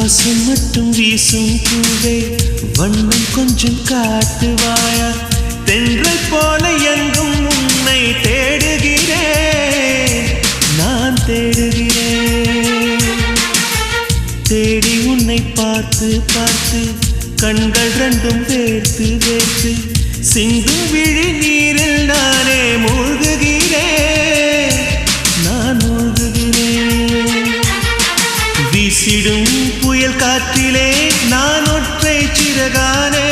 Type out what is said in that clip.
வாசம் மட்டும் வீசும் பூவே வண்ணம் கொஞ்சம் காட்டுவாயா தென்றல் போல எங்கும் உன்னை தேடுகிறேன் நான் தேடுகிறேன் தேடி உன்னை பார்த்து பார்த்து கண்கள் ரெண்டும் வேர்த்து வேர்த்து சிந்தும் விழி நீரில் நானே மூழ்குகிறேன் நான் மூழ்குகிறேன் வீசிடும் புயல் காற்றிலே நான் ஒற்றை சிறகானே